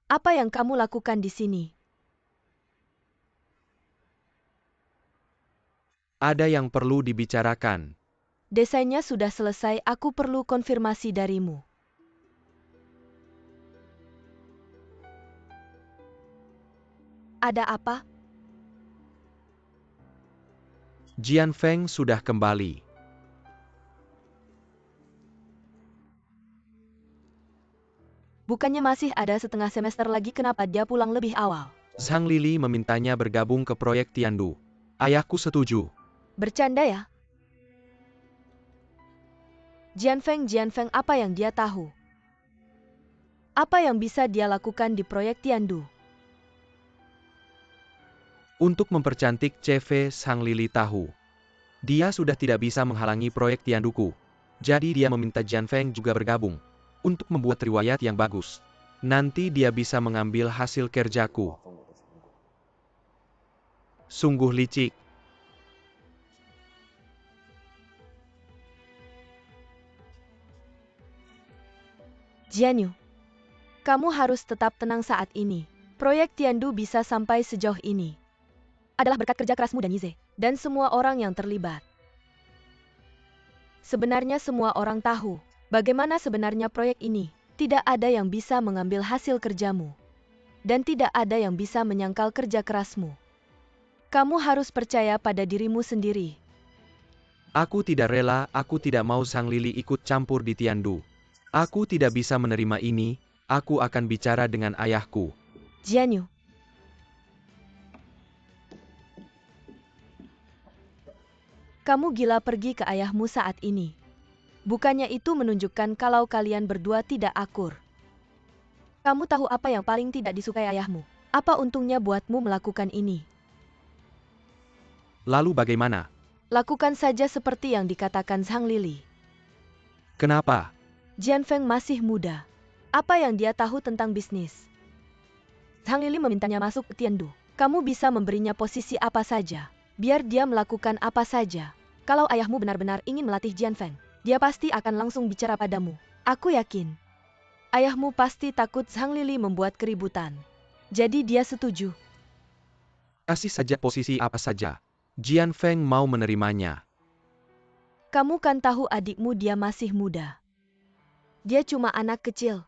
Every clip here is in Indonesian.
Apa yang kamu lakukan di sini? Ada yang perlu dibicarakan. Desainnya sudah selesai, aku perlu konfirmasi darimu. Ada apa? Jian Feng sudah kembali. Bukannya masih ada setengah semester lagi, kenapa dia pulang lebih awal? Zhang Lili memintanya bergabung ke proyek Tiandu. Ayahku setuju. Bercanda ya? Jian Feng, apa yang dia tahu? Apa yang bisa dia lakukan di proyek Tiandu? Untuk mempercantik CV, Zhang Lili tahu. Dia sudah tidak bisa menghalangi proyek Tianduku. Jadi dia meminta Jian Feng juga bergabung. Untuk membuat riwayat yang bagus. Nanti dia bisa mengambil hasil kerjaku. Sungguh licik. Jianyu, kamu harus tetap tenang saat ini. Proyek Tiandu bisa sampai sejauh ini adalah berkat kerja kerasmu dan Yize, dan semua orang yang terlibat. Sebenarnya semua orang tahu bagaimana sebenarnya proyek ini. Tidak ada yang bisa mengambil hasil kerjamu. Dan tidak ada yang bisa menyangkal kerja kerasmu. Kamu harus percaya pada dirimu sendiri. Aku tidak rela, aku tidak mau Zhang Lili ikut campur di Tiandu. Aku tidak bisa menerima ini, aku akan bicara dengan ayahku. Jianyu, kamu gila, pergi ke ayahmu saat ini. Bukannya itu menunjukkan kalau kalian berdua tidak akur. Kamu tahu apa yang paling tidak disukai ayahmu? Apa untungnya buatmu melakukan ini? Lalu bagaimana? Lakukan saja seperti yang dikatakan Zhang Lili. Kenapa? Jian Feng masih muda. Apa yang dia tahu tentang bisnis? Zhang Lili memintanya masuk ke Tiandu. Kamu bisa memberinya posisi apa saja. Biar dia melakukan apa saja. Kalau ayahmu benar-benar ingin melatih Jian Feng, dia pasti akan langsung bicara padamu. Aku yakin. Ayahmu pasti takut Zhang Lili membuat keributan. Jadi dia setuju. Kasih saja posisi apa saja. Jian Feng mau menerimanya. Kamu kan tahu adikmu, dia masih muda. Dia cuma anak kecil.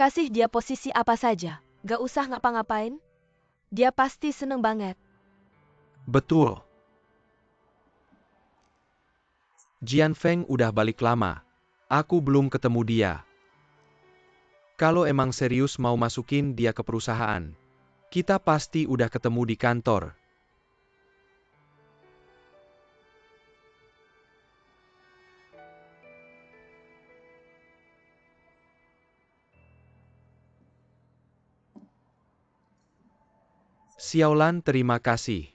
Kasih dia posisi apa saja. Gak usah ngapa-ngapain. Dia pasti seneng banget. Betul. Jian Feng udah balik lama. Aku belum ketemu dia. Kalau emang serius mau masukin dia ke perusahaan, kita pasti udah ketemu di kantor. Xiaolan, terima kasih.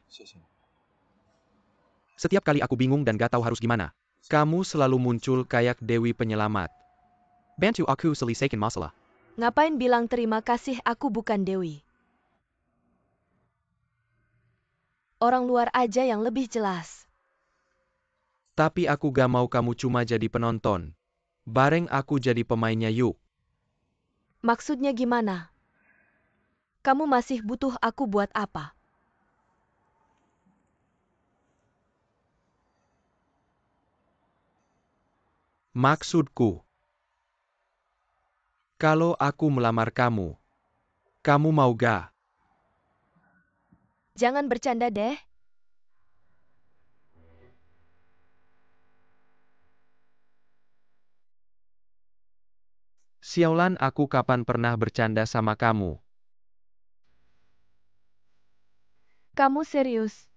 Setiap kali aku bingung dan gak tahu harus gimana, kamu selalu muncul kayak Dewi Penyelamat. Bantu aku selesaikan masalah. Ngapain bilang terima kasih, aku bukan Dewi. Orang luar aja yang lebih jelas. Tapi aku gak mau kamu cuma jadi penonton. Bareng aku jadi pemainnya yuk. Maksudnya gimana? Kamu masih butuh aku buat apa? Maksudku, kalau aku melamar kamu, kamu mau gak? Jangan bercanda deh. Xiaolan, aku kapan pernah bercanda sama kamu? Kamu serius?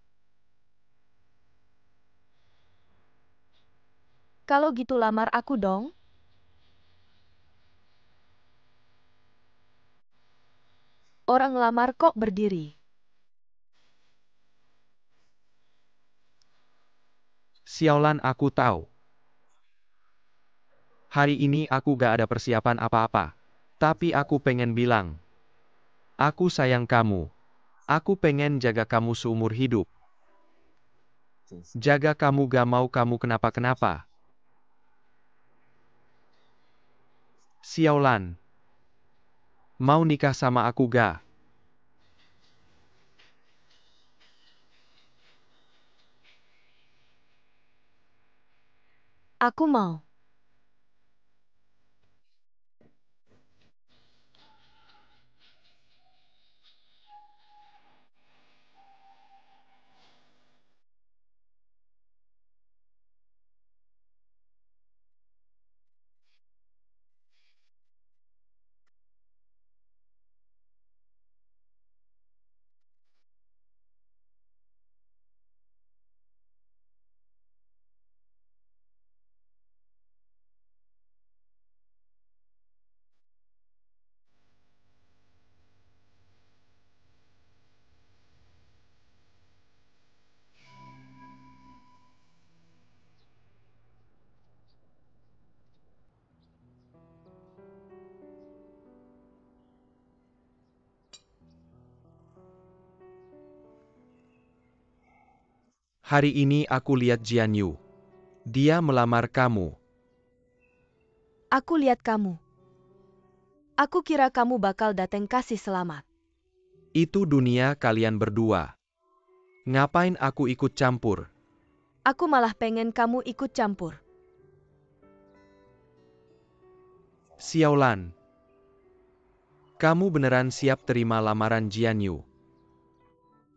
Kalau gitu lamar aku dong. Orang lamar kok berdiri. Xiaolan, aku tahu. Hari ini aku gak ada persiapan apa-apa. Tapi aku pengen bilang. Aku sayang kamu. Aku pengen jaga kamu seumur hidup. Jaga kamu, gak mau kamu kenapa-kenapa. Xiaolan. Mau nikah sama aku ga? Aku mau. Hari ini aku lihat Jian Yu. Dia melamar kamu. Aku lihat kamu. Aku kira kamu bakal dateng kasih selamat. Itu dunia kalian berdua. Ngapain aku ikut campur? Aku malah pengen kamu ikut campur. Xiaolan. Kamu beneran siap terima lamaran Jian Yu?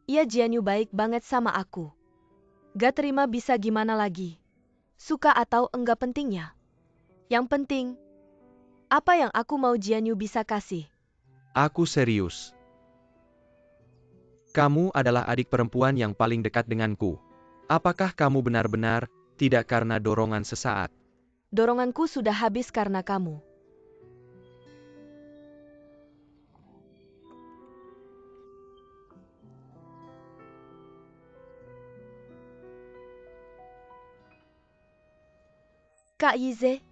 Iya, Jian Yu baik banget sama aku. Gak terima bisa gimana lagi. Suka atau enggak pentingnya. Yang penting, apa yang aku mau Jian Yu bisa kasih. Aku serius. Kamu adalah adik perempuan yang paling dekat denganku. Apakah kamu benar-benar tidak karena dorongan sesaat? Doronganku sudah habis karena kamu. Kak Yize,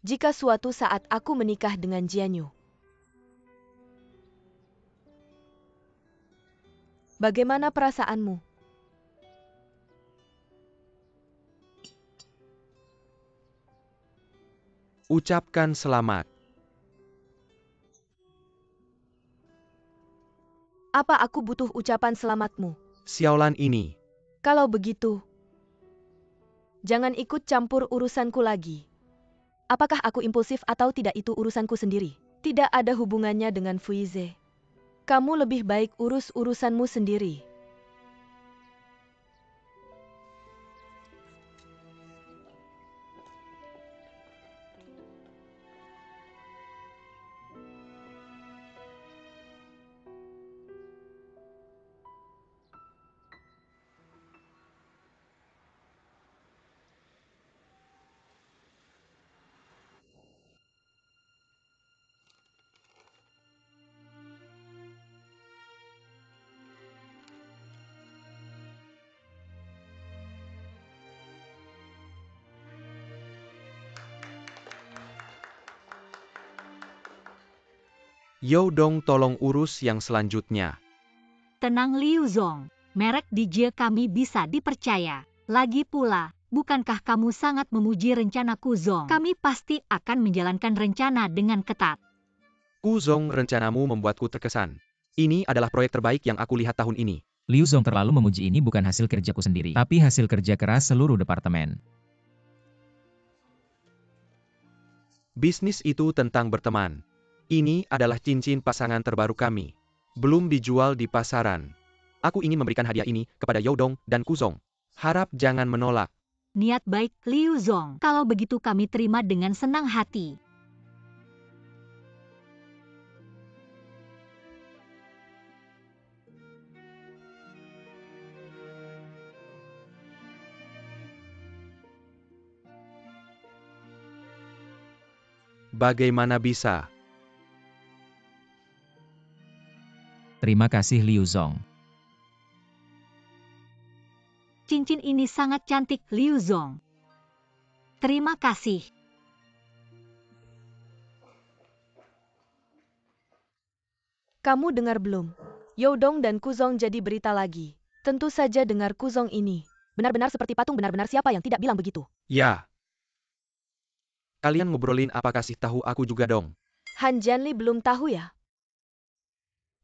jika suatu saat aku menikah dengan Jian Yu, bagaimana perasaanmu? Ucapkan selamat. Apa aku butuh ucapan selamatmu? Xiaolan ini. Kalau begitu, jangan ikut campur urusanku lagi. Apakah aku impulsif atau tidak itu urusanku sendiri. Tidak ada hubungannya dengan Fuize. Kamu lebih baik urus urusanmu sendiri. Youdong tolong urus yang selanjutnya. Tenang Liu Zong, merek DJ kami bisa dipercaya. Lagi pula, bukankah kamu sangat memuji rencanaku Zong? Kami pasti akan menjalankan rencana dengan ketat. Kuzong, rencanamu membuatku terkesan. Ini adalah proyek terbaik yang aku lihat tahun ini. Liu Zong terlalu memuji ini bukan hasil kerjaku sendiri, tapi hasil kerja keras seluruh departemen. Bisnis itu tentang berteman. Ini adalah cincin pasangan terbaru kami. Belum dijual di pasaran. Aku ingin memberikan hadiah ini kepada Youdong dan Kuzong. Harap jangan menolak. Niat baik Liu Zong, kalau begitu kami terima dengan senang hati. Bagaimana bisa? Terima kasih Liu Zong. Cincin ini sangat cantik Liu Zong. Terima kasih. Kamu dengar belum? Youdong dan Kuzong jadi berita lagi. Tentu saja dengar Kuzong ini. Benar-benar seperti patung, benar-benar siapa yang tidak bilang begitu? Ya. Kalian ngobrolin apa, kasih tahu aku juga dong. Han Jianli belum tahu ya?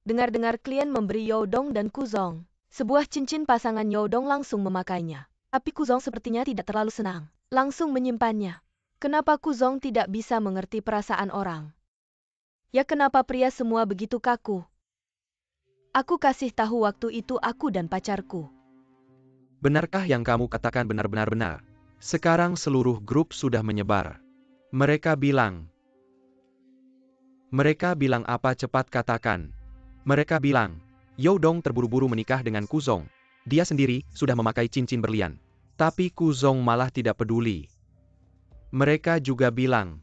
Dengar-dengar klien memberi Youdong dan Kuzong sebuah cincin pasangan. Youdong langsung memakainya. Tapi Kuzong sepertinya tidak terlalu senang. Langsung menyimpannya. Kenapa Kuzong tidak bisa mengerti perasaan orang? Ya kenapa pria semua begitu kaku? Aku kasih tahu waktu itu aku dan pacarku. Benarkah yang kamu katakan benar-benar benar? Sekarang seluruh grup sudah menyebar. Mereka bilang apa, cepat katakan. Mereka bilang, Youdong terburu-buru menikah dengan Kuzong. Dia sendiri sudah memakai cincin berlian. Tapi Kuzong malah tidak peduli. Mereka juga bilang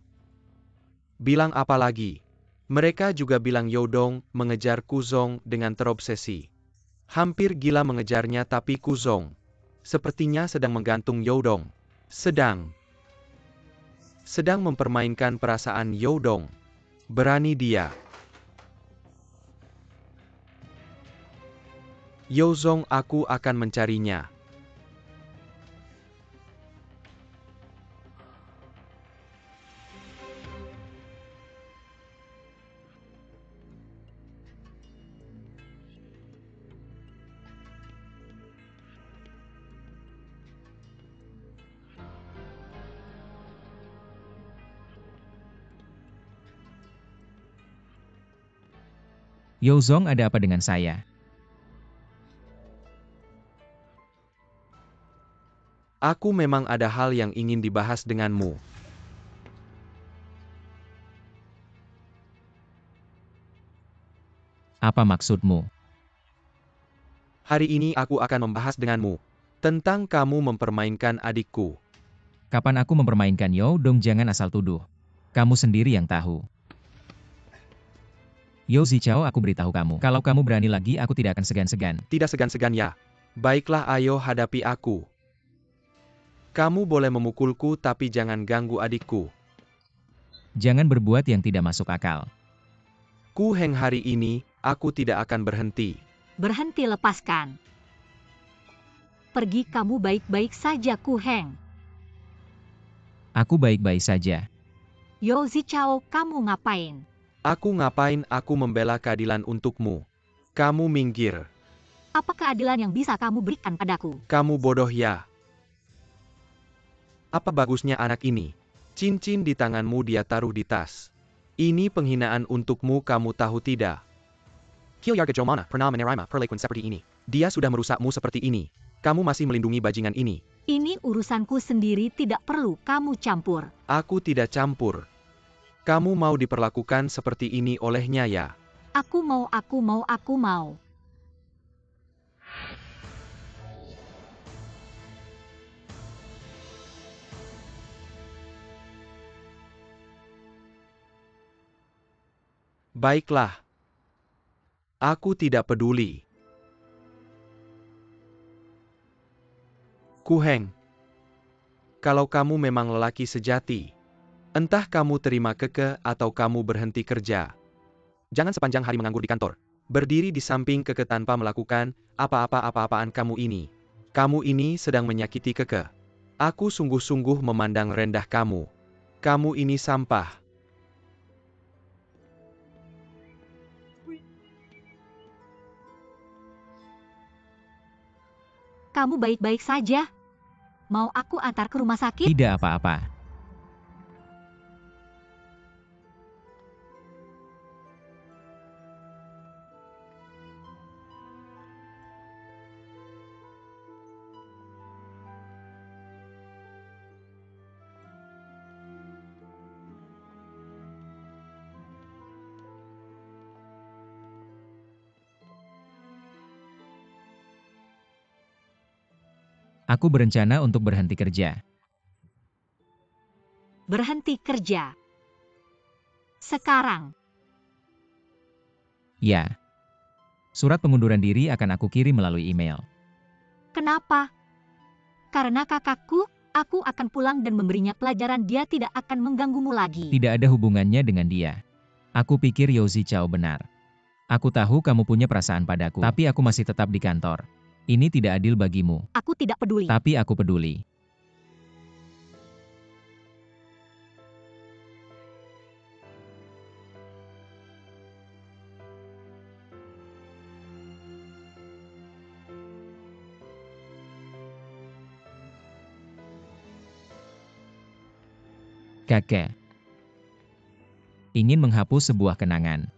apa lagi? Mereka juga bilang Youdong mengejar Kuzong dengan terobsesi. Hampir gila mengejarnya, tapi Kuzong sepertinya sedang menggantung Youdong. Sedang mempermainkan perasaan Youdong. Berani dia. Youzong, aku akan mencarinya. Youzong, ada apa dengan saya? Aku memang ada hal yang ingin dibahas denganmu. Apa maksudmu? Hari ini aku akan membahas denganmu tentang kamu mempermainkan adikku. Kapan aku mempermainkan Youdong? Jangan asal tuduh. Kamu sendiri yang tahu. Yo Zichao, aku beritahu kamu. Kalau kamu berani lagi, aku tidak akan segan-segan. Tidak segan-segan ya. Baiklah, ayo hadapi aku. Kamu boleh memukulku, tapi jangan ganggu adikku. Jangan berbuat yang tidak masuk akal. Ku Heng, hari ini, aku tidak akan berhenti. Berhenti, lepaskan. Pergi, kamu baik-baik saja, Ku Heng. Aku baik-baik saja. Yo Zichao, kamu ngapain? Aku ngapain? Aku membela keadilan untukmu. Kamu minggir. Apa keadilan yang bisa kamu berikan padaku? Kamu bodoh ya. Apa bagusnya anak ini? Cincin di tanganmu dia taruh di tas. Ini penghinaan untukmu, kamu tahu tidak? Kilyarga Jomana pernah menerima perlakuan seperti ini. Dia sudah merusakmu seperti ini. Kamu masih melindungi bajingan ini. Ini urusanku sendiri, tidak perlu kamu campur. Aku tidak campur. Kamu mau diperlakukan seperti ini olehnya ya? Aku mau. Baiklah. Aku tidak peduli. Ku Heng. Kalau kamu memang lelaki sejati, entah kamu terima keke atau kamu berhenti kerja. Jangan sepanjang hari menganggur di kantor. Berdiri di samping keke tanpa melakukan apa-apaan kamu ini. Kamu ini sedang menyakiti keke. Aku sungguh-sungguh memandang rendah kamu. Kamu ini sampah. Kamu baik-baik saja? Mau aku antar ke rumah sakit? Tidak apa-apa. Aku berencana untuk berhenti kerja. Berhenti kerja. Sekarang. Ya. Surat pengunduran diri akan aku kirim melalui email. Kenapa? Karena kakakku, aku akan pulang dan memberinya pelajaran. Dia tidak akan mengganggumu lagi. Tidak ada hubungannya dengan dia. Aku pikir Yo Zichao benar. Aku tahu kamu punya perasaan padaku, tapi aku masih tetap di kantor. Ini tidak adil bagimu. Aku tidak peduli. Tapi aku peduli. Kakek ingin menghapus sebuah kenangan.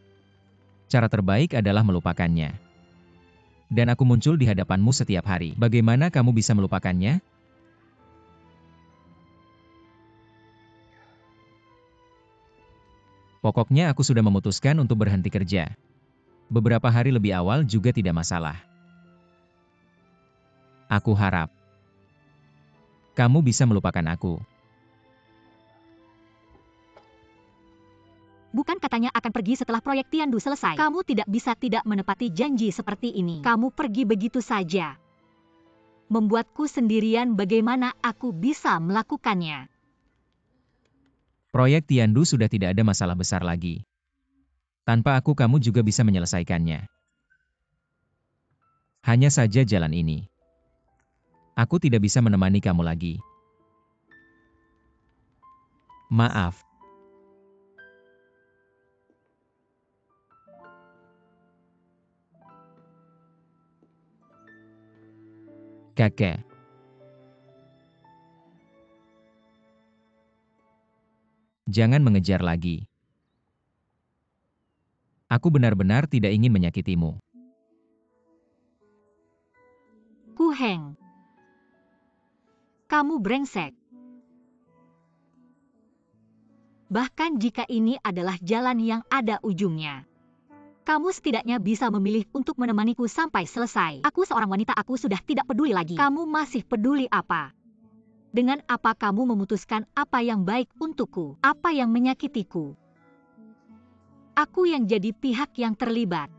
Cara terbaik adalah melupakannya. Dan aku muncul di hadapanmu setiap hari. Bagaimana kamu bisa melupakannya? Pokoknya aku sudah memutuskan untuk berhenti kerja. Beberapa hari lebih awal juga tidak masalah. Aku harap kamu bisa melupakan aku. Bukan katanya akan pergi setelah proyek Tiandu selesai. Kamu tidak bisa tidak menepati janji seperti ini. Kamu pergi begitu saja. Membuatku sendirian, bagaimana aku bisa melakukannya? Proyek Tiandu sudah tidak ada masalah besar lagi. Tanpa aku kamu juga bisa menyelesaikannya. Hanya saja jalan ini. Aku tidak bisa menemani kamu lagi. Maaf. Kakek. Jangan mengejar lagi. Aku benar-benar tidak ingin menyakitimu. Ku Heng. Kamu brengsek. Bahkan jika ini adalah jalan yang ada ujungnya. Kamu setidaknya bisa memilih untuk menemaniku sampai selesai. Aku seorang wanita, aku sudah tidak peduli lagi. Kamu masih peduli apa? Dengan apa kamu memutuskan apa yang baik untukku? Apa yang menyakitiku? Aku yang jadi pihak yang terlibat.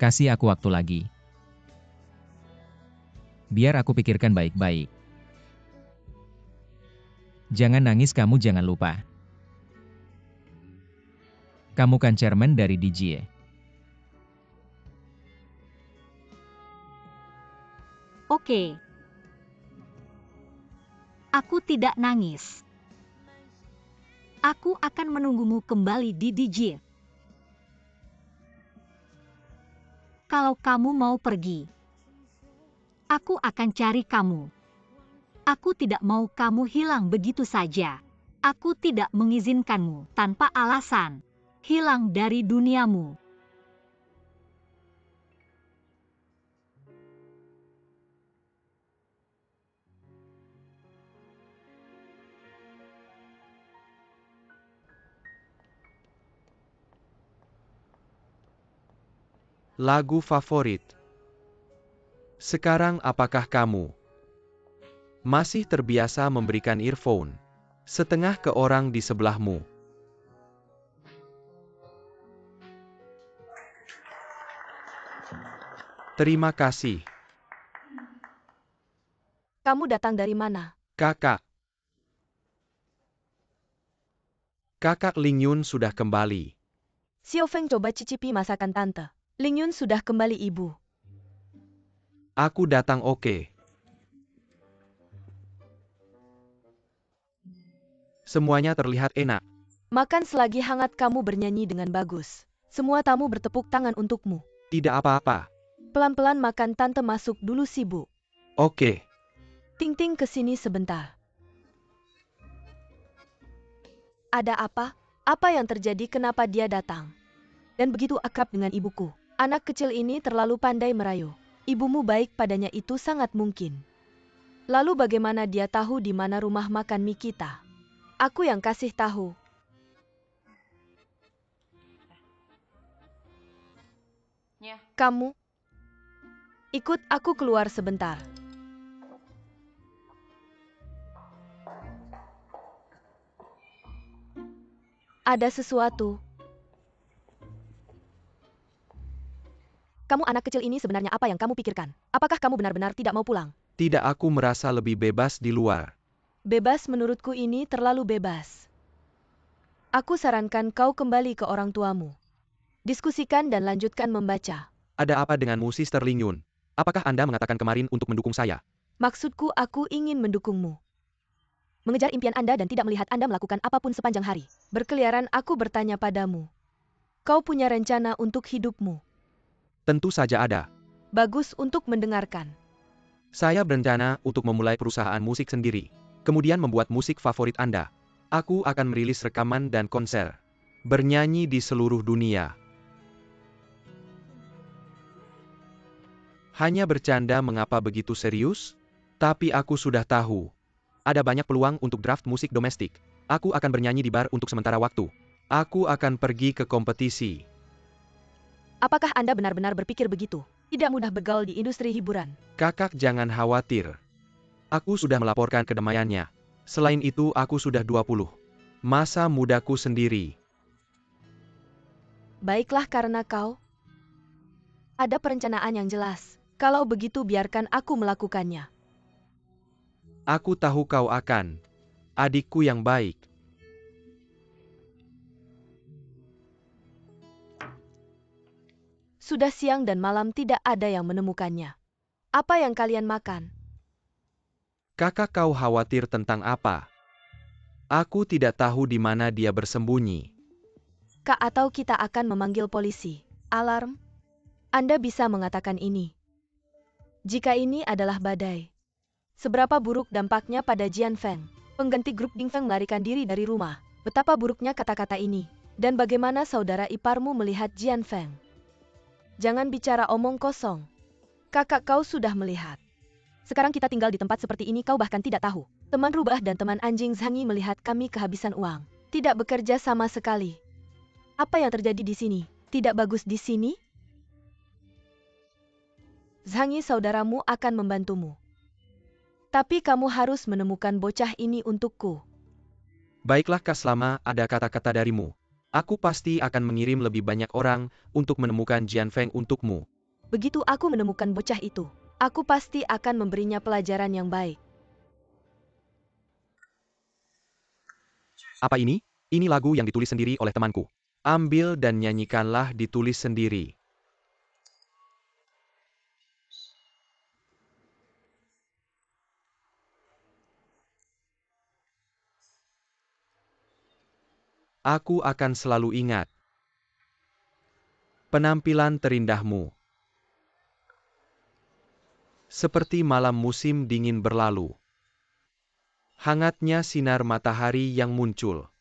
Kasih aku waktu lagi. Biar aku pikirkan baik-baik. Jangan nangis, kamu jangan lupa. Kamu kan chairman dari DJ. Oke. Aku tidak nangis. Aku akan menunggumu kembali di DJ. Kalau kamu mau pergi, aku akan cari kamu. Aku tidak mau kamu hilang begitu saja. Aku tidak mengizinkanmu tanpa alasan hilang dari duniamu. Lagu favorit. Sekarang apakah kamu masih terbiasa memberikan earphone setengah ke orang di sebelahmu? Terima kasih. Kamu datang dari mana? Kakak. Kakak Ling Yun sudah kembali. Xiao Feng coba cicipi masakan tante. Ling Yun sudah kembali, ibu. Aku datang, oke. Semuanya terlihat enak. Makan selagi hangat, kamu bernyanyi dengan bagus. Semua tamu bertepuk tangan untukmu. Tidak apa-apa. Pelan-pelan makan, tante masuk dulu sibuk. Oke. Ting-ting kesini sebentar. Ada apa? Apa yang terjadi, kenapa dia datang? Dan begitu akrab dengan ibuku. Anak kecil ini terlalu pandai merayu. Ibumu baik padanya, itu sangat mungkin. Lalu bagaimana dia tahu di mana rumah makan mie kita? Aku yang kasih tahu. Kamu ikut aku keluar sebentar. Ada sesuatu. Kamu anak kecil ini sebenarnya apa yang kamu pikirkan? Apakah kamu benar-benar tidak mau pulang? Tidak, aku merasa lebih bebas di luar. Bebas menurutku ini terlalu bebas. Aku sarankan kau kembali ke orang tuamu. Diskusikan dan lanjutkan membaca. Ada apa denganmu, Sister Ling Yun? Apakah Anda mengatakan kemarin untuk mendukung saya? Maksudku aku ingin mendukungmu. Mengejar impian Anda dan tidak melihat Anda melakukan apapun sepanjang hari. Berkeliaran aku bertanya padamu. Kau punya rencana untuk hidupmu. Tentu saja ada. Bagus untuk mendengarkan. Saya berencana untuk memulai perusahaan musik sendiri. Kemudian membuat musik favorit Anda. Aku akan merilis rekaman dan konser. Bernyanyi di seluruh dunia. Hanya bercanda mengapa begitu serius? Tapi aku sudah tahu. Ada banyak peluang untuk draft musik domestik. Aku akan bernyanyi di bar untuk sementara waktu. Aku akan pergi ke kompetisi. Apakah Anda benar-benar berpikir begitu? Tidak mudah bergaul di industri hiburan. Kakak jangan khawatir. Aku sudah melaporkan kedamaiannya. Selain itu aku sudah 20. Masa mudaku sendiri. Baiklah karena kau ada perencanaan yang jelas. Kalau begitu biarkan aku melakukannya. Aku tahu kau akan. Adikku yang baik. Sudah siang dan malam tidak ada yang menemukannya. Apa yang kalian makan? Kakak kau khawatir tentang apa? Aku tidak tahu di mana dia bersembunyi. Kak atau kita akan memanggil polisi. Alarm? Anda bisa mengatakan ini. Jika ini adalah badai. Seberapa buruk dampaknya pada Jian Feng? Pengganti grup Ding Feng melarikan diri dari rumah. Betapa buruknya kata-kata ini. Dan bagaimana saudara iparmu melihat Jian Feng? Jangan bicara omong kosong. Kakak kau sudah melihat. Sekarang kita tinggal di tempat seperti ini kau bahkan tidak tahu. Teman rubah dan teman anjing Zhangi melihat kami kehabisan uang. Tidak bekerja sama sekali. Apa yang terjadi di sini? Tidak bagus di sini? Zhangi saudaramu akan membantumu. Tapi kamu harus menemukan bocah ini untukku. Baiklah Kak, selama ada kata-kata darimu. Aku pasti akan mengirim lebih banyak orang untuk menemukan Jian Feng untukmu. Begitu aku menemukan bocah itu, aku pasti akan memberinya pelajaran yang baik. Apa ini? Ini lagu yang ditulis sendiri oleh temanku. Ambil dan nyanyikanlah ditulis sendiri. Aku akan selalu ingat. Penampilan terindahmu. Seperti malam musim dingin berlalu. Hangatnya sinar matahari yang muncul.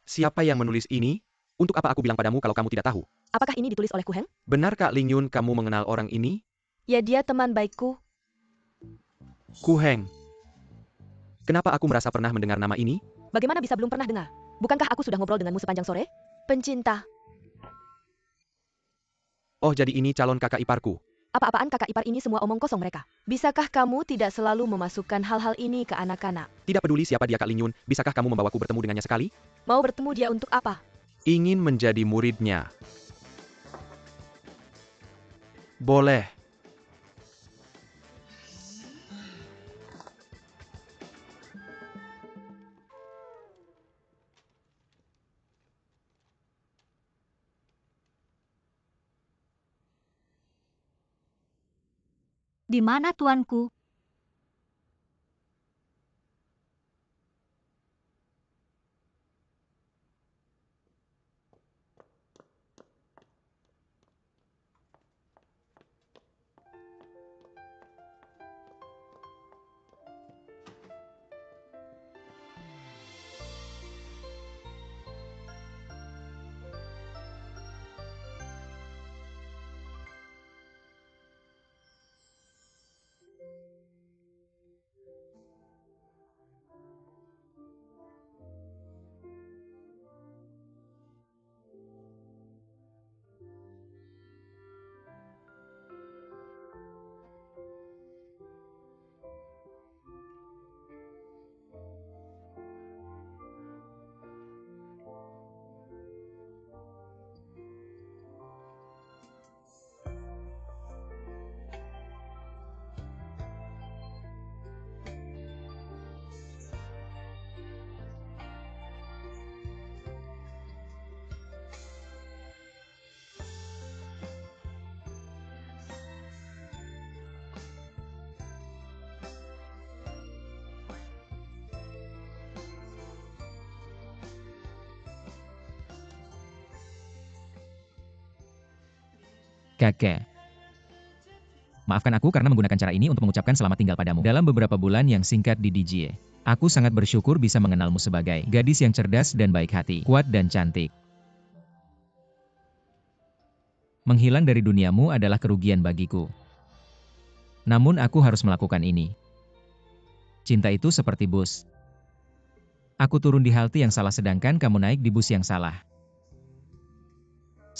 Siapa yang menulis ini? Untuk apa aku bilang padamu kalau kamu tidak tahu? Apakah ini ditulis oleh Ku Heng? Benar Kak Ling Yun, kamu mengenal orang ini? Ya dia teman baikku. Ku Heng. Kenapa aku merasa pernah mendengar nama ini? Bagaimana bisa belum pernah dengar? Bukankah aku sudah ngobrol denganmu sepanjang sore? Pencinta. Oh, jadi ini calon kakak iparku. Apa-apaan kakak ipar ini semua omong kosong mereka. Bisakah kamu tidak selalu memasukkan hal-hal ini ke anak-anak? Tidak peduli siapa dia Kak Ling Yun, bisakah kamu membawaku bertemu dengannya sekali? Mau bertemu dia untuk apa? Ingin menjadi muridnya. Boleh. Di mana tuanku? Kakek. Maafkan aku karena menggunakan cara ini untuk mengucapkan selamat tinggal padamu. Dalam beberapa bulan yang singkat di DJ, aku sangat bersyukur bisa mengenalmu sebagai gadis yang cerdas dan baik hati, kuat dan cantik. Menghilang dari duniamu adalah kerugian bagiku. Namun aku harus melakukan ini. Cinta itu seperti bus. Aku turun di halte yang salah sedangkan kamu naik di bus yang salah.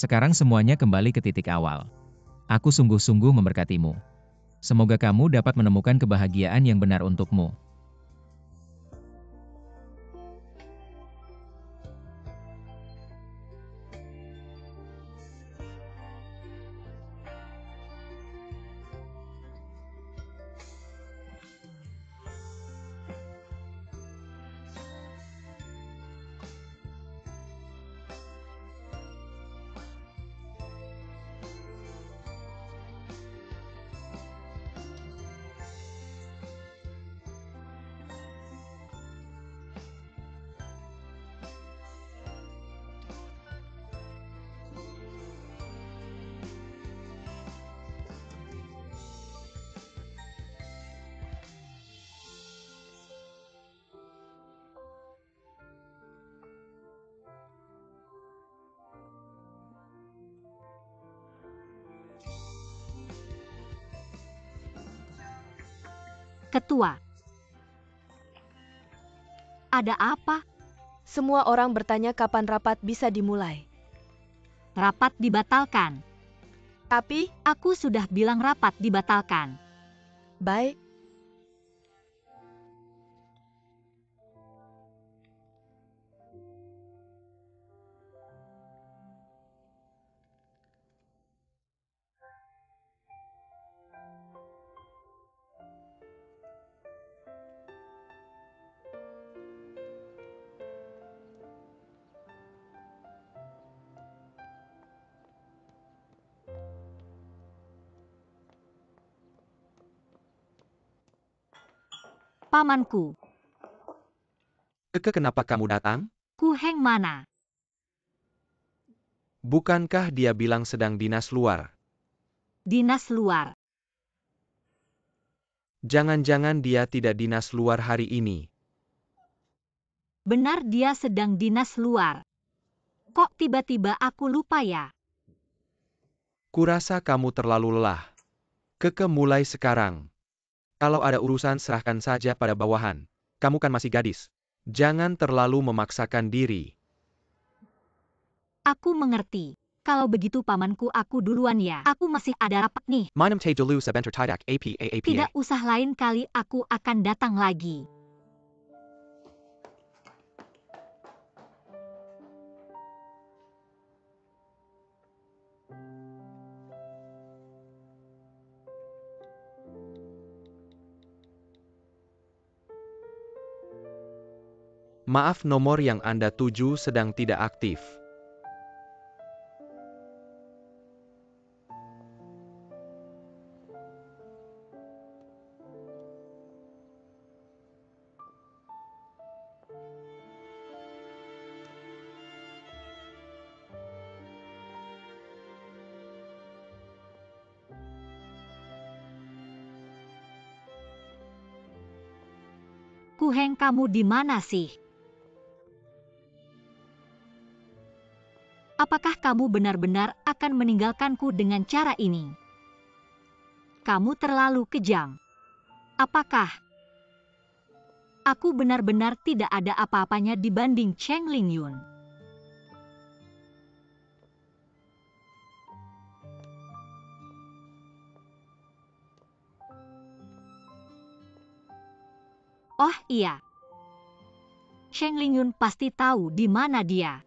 Sekarang semuanya kembali ke titik awal. Aku sungguh-sungguh memberkatimu. Semoga kamu dapat menemukan kebahagiaan yang benar untukmu. Ketua. Ada apa? Semua orang bertanya kapan rapat bisa dimulai. Rapat dibatalkan. Tapi, Aku sudah bilang rapat dibatalkan. baik, Pamanku, Kenapa kamu datang? Ku Heng mana? Bukankah dia bilang sedang dinas luar? Dinas luar. Jangan-jangan dia tidak dinas luar hari ini. Benar dia sedang dinas luar. Kok tiba-tiba aku lupa ya? Kurasa kamu terlalu lelah. Mulai sekarang. Kalau ada urusan serahkan saja pada bawahan. Kamu kan masih gadis. Jangan terlalu memaksakan diri. Aku mengerti. Kalau begitu pamanku aku duluan ya. Aku masih ada rapat nih. Minum te dulu sebentar tidak apa. Tidak usah, lain kali aku akan datang lagi. Maaf, nomor yang Anda tuju sedang tidak aktif. Ku Heng, kamu di mana sih? Apakah kamu benar-benar akan meninggalkanku dengan cara ini? Kamu terlalu kejam. Apakah aku benar-benar tidak ada apa-apanya dibanding Cheng Lingyun? Oh iya, Cheng Lingyun pasti tahu di mana dia.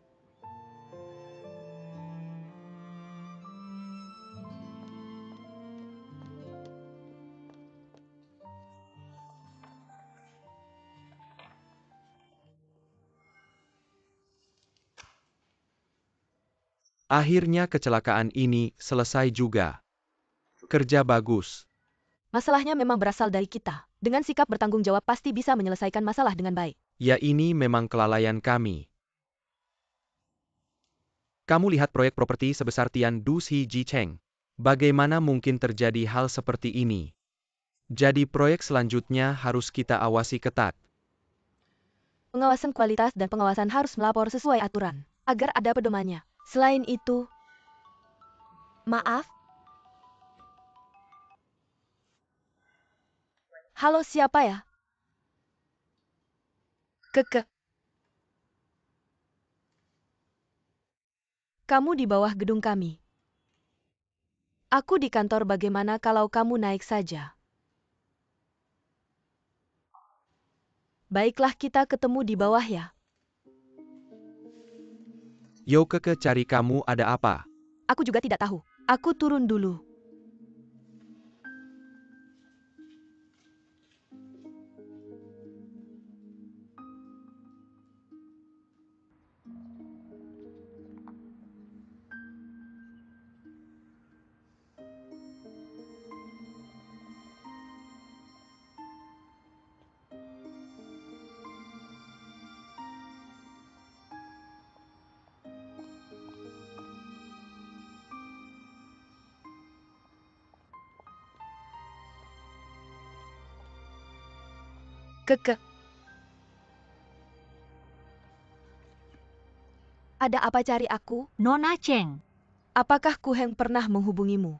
Akhirnya kecelakaan ini selesai juga. Kerja bagus. masalahnya memang berasal dari kita. Dengan sikap bertanggung jawab pasti bisa menyelesaikan masalah dengan baik. Ya, ini memang kelalaian kami. Kamu lihat proyek properti sebesar Tian Du Si Ji Cheng. Bagaimana mungkin terjadi hal seperti ini? Jadi proyek selanjutnya harus kita awasi ketat. Pengawasan kualitas dan pengawasan harus melapor sesuai aturan, agar ada pedomannya. Selain itu, maaf. Halo, siapa ya? Keke. Kamu di bawah gedung kami. Aku di kantor, bagaimana kalau kamu naik saja? Baiklah, kita ketemu di bawah ya. Yo Keke, cari kamu ada apa? Aku juga tidak tahu. Aku turun dulu. Keke. Ada apa cari aku? Nona Cheng, Apakah Ku Heng pernah menghubungimu?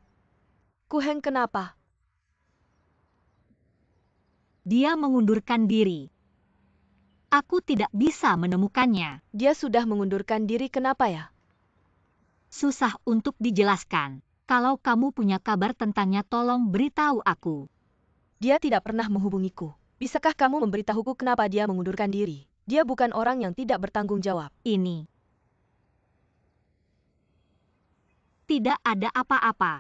Ku Heng kenapa? dia mengundurkan diri. Aku tidak bisa menemukannya. Dia sudah mengundurkan diri, kenapa ya? Susah untuk dijelaskan. Kalau kamu punya kabar tentangnya, tolong beritahu aku. Dia tidak pernah menghubungiku. Bisakah kamu memberitahuku kenapa dia mengundurkan diri? Dia bukan orang yang tidak bertanggung jawab. Ini tidak ada apa-apa.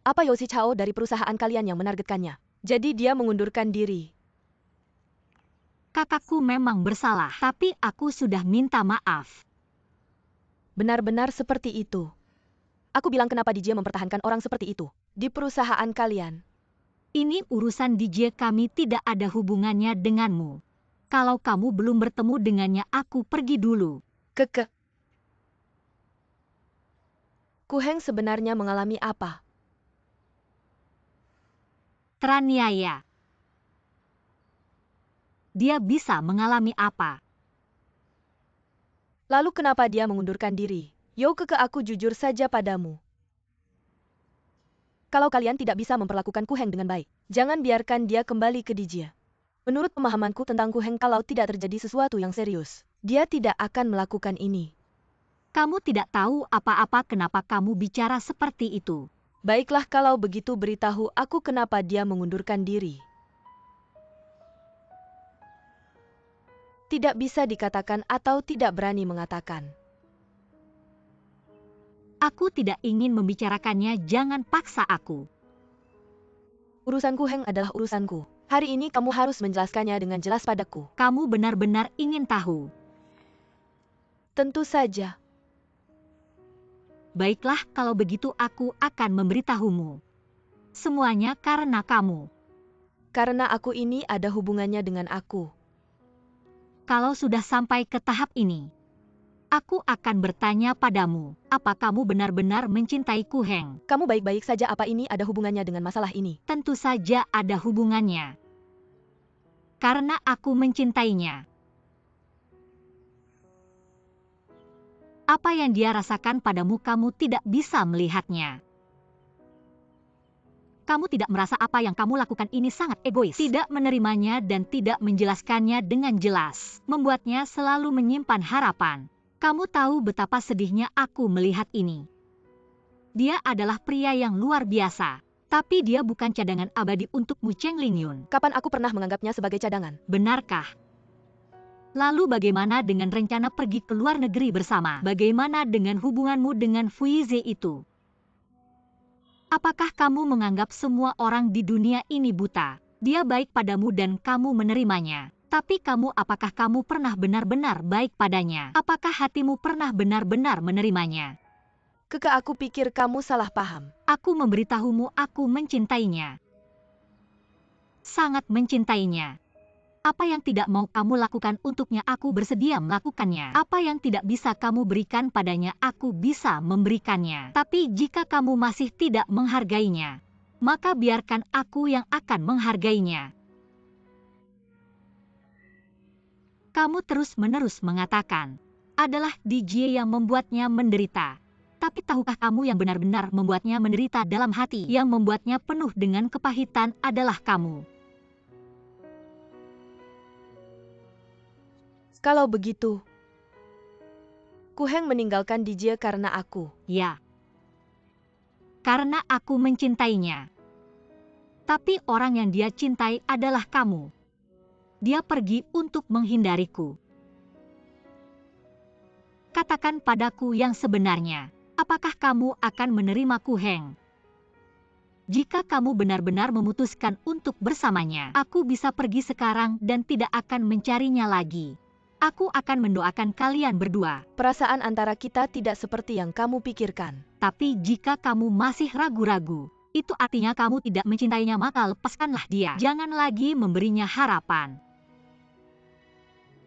Apa Yoshi Chao dari perusahaan kalian yang menargetkannya? Jadi dia mengundurkan diri. Kakakku memang bersalah, tapi aku sudah minta maaf. Benar-benar seperti itu. Aku bilang kenapa DJ mempertahankan orang seperti itu di perusahaan kalian. Ini urusan DJ, kami tidak ada hubungannya denganmu. Kalau kamu belum bertemu dengannya, aku pergi dulu. Keke. Ku Heng sebenarnya mengalami apa? Teraniaya. Dia bisa mengalami apa? Lalu kenapa dia mengundurkan diri? Yo Keke, aku jujur saja padamu. Kalau kalian tidak bisa memperlakukan Ku Heng dengan baik, jangan biarkan dia kembali ke DJ. Menurut pemahamanku tentang Ku Heng, kalau tidak terjadi sesuatu yang serius, dia tidak akan melakukan ini. Kamu tidak tahu apa-apa, kenapa kamu bicara seperti itu? Baiklah, kalau begitu beritahu aku kenapa dia mengundurkan diri. Tidak bisa dikatakan atau tidak berani mengatakan. Aku tidak ingin membicarakannya, jangan paksa aku. Urusan Ku Heng adalah urusanku. Hari ini kamu harus menjelaskannya dengan jelas padaku. Kamu benar-benar ingin tahu? Tentu saja. Baiklah, kalau begitu aku akan memberitahumu. Semuanya karena kamu. Karena aku ini ada hubungannya dengan aku. Kalau sudah sampai ke tahap ini, aku akan bertanya padamu, apa kamu benar-benar mencintai Ku Heng? Kamu baik-baik saja, apa ini ada hubungannya dengan masalah ini? Tentu saja ada hubungannya. Karena aku mencintainya. Apa yang dia rasakan padamu, kamu tidak bisa melihatnya. Kamu tidak merasa apa yang kamu lakukan ini sangat egois. Tidak menerimanya dan tidak menjelaskannya dengan jelas, membuatnya selalu menyimpan harapan. Kamu tahu betapa sedihnya aku melihat ini. Dia adalah pria yang luar biasa, tapi dia bukan cadangan abadi untukmu, Cheng Lingyun. Kapan aku pernah menganggapnya sebagai cadangan? Benarkah? Lalu bagaimana dengan rencana pergi ke luar negeri bersama? Bagaimana dengan hubunganmu dengan Fuize itu? Apakah kamu menganggap semua orang di dunia ini buta? Dia baik padamu dan kamu menerimanya. Tapi apakah kamu pernah benar-benar baik padanya? Apakah hatimu pernah benar-benar menerimanya? Keke, aku pikir kamu salah paham. Aku memberitahumu, aku mencintainya. Sangat mencintainya. Apa yang tidak mau kamu lakukan untuknya, aku bersedia melakukannya. Apa yang tidak bisa kamu berikan padanya, aku bisa memberikannya. Tapi jika kamu masih tidak menghargainya, maka biarkan aku yang akan menghargainya. Kamu terus-menerus mengatakan, adalah DJ yang membuatnya menderita. Tapi tahukah kamu yang benar-benar membuatnya menderita dalam hati, yang membuatnya penuh dengan kepahitan adalah kamu. Kalau begitu, Ku Heng meninggalkan DJ karena aku. Ya. Karena aku mencintainya. Tapi orang yang dia cintai adalah kamu. Dia pergi untuk menghindariku. Katakan padaku yang sebenarnya. Apakah kamu akan menerima Ku Heng? Jika kamu benar-benar memutuskan untuk bersamanya, aku bisa pergi sekarang dan tidak akan mencarinya lagi. Aku akan mendoakan kalian berdua. Perasaan antara kita tidak seperti yang kamu pikirkan. Tapi jika kamu masih ragu-ragu, itu artinya kamu tidak mencintainya, maka lepaskanlah dia. Jangan lagi memberinya harapan.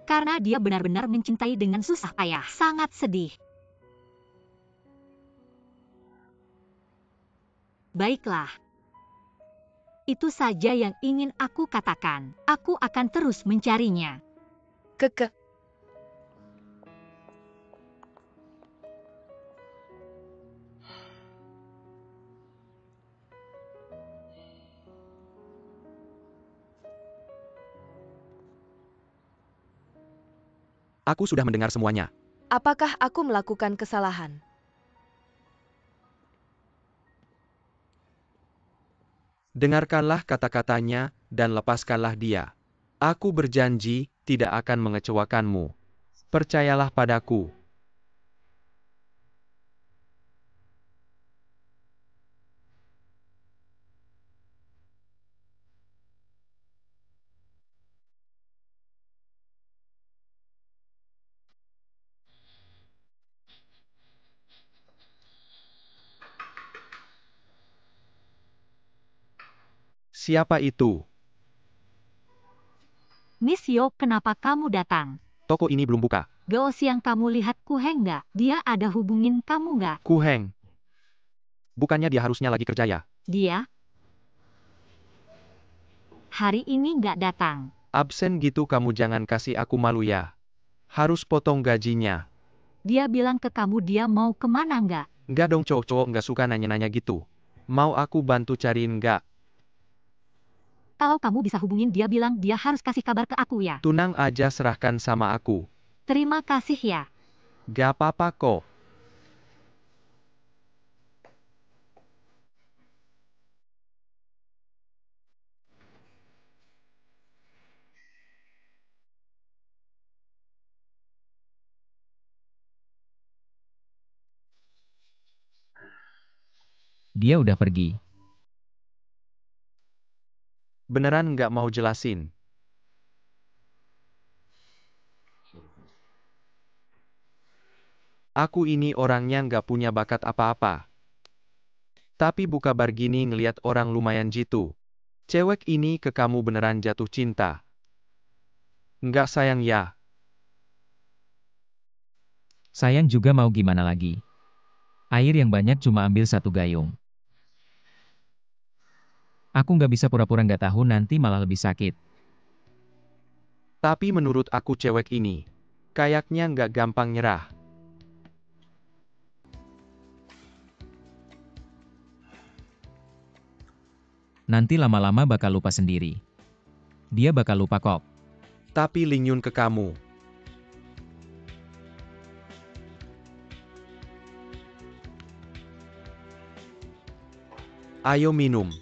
Karena dia benar-benar mencintai dengan susah payah, sangat sedih. Baiklah. Itu saja yang ingin aku katakan. Aku akan terus mencarinya. Keke. Aku sudah mendengar semuanya. Apakah aku melakukan kesalahan? Dengarkanlah kata-katanya dan lepaskanlah dia. Aku berjanji tidak akan mengecewakanmu. Percayalah padaku. Siapa itu? Miss Yo, kenapa kamu datang? Toko ini belum buka. Gaos yang kamu lihat Ku Heng nggak? Dia ada hubungin kamu nggak? Ku Heng. Bukannya dia harusnya lagi kerja ya? Dia hari ini nggak datang. Absen gitu, kamu jangan kasih aku malu ya. Harus potong gajinya. Dia bilang ke kamu dia mau kemana nggak? Nggak dong, cowok-cowok nggak suka nanya-nanya gitu. Mau aku bantu cariin nggak? Kalau kamu bisa hubungin dia, bilang dia harus kasih kabar ke aku ya. Tunang aja, serahkan sama aku. Terima kasih ya. Gak apa-apa kok. Dia udah pergi. Beneran nggak mau jelasin? Aku ini orangnya nggak punya bakat apa-apa. Tapi bu kabar gini ngeliat orang lumayan jitu. Cewek ini ke kamu beneran jatuh cinta. Nggak sayang ya? Sayang juga, mau gimana lagi? Air yang banyak cuma ambil satu gayung. Aku nggak bisa pura-pura nggak tahu, nanti malah lebih sakit. Tapi menurut aku cewek ini, kayaknya nggak gampang nyerah. Nanti lama-lama bakal lupa sendiri. Dia bakal lupa kok. Tapi Ling Yun ke kamu. Ayo minum.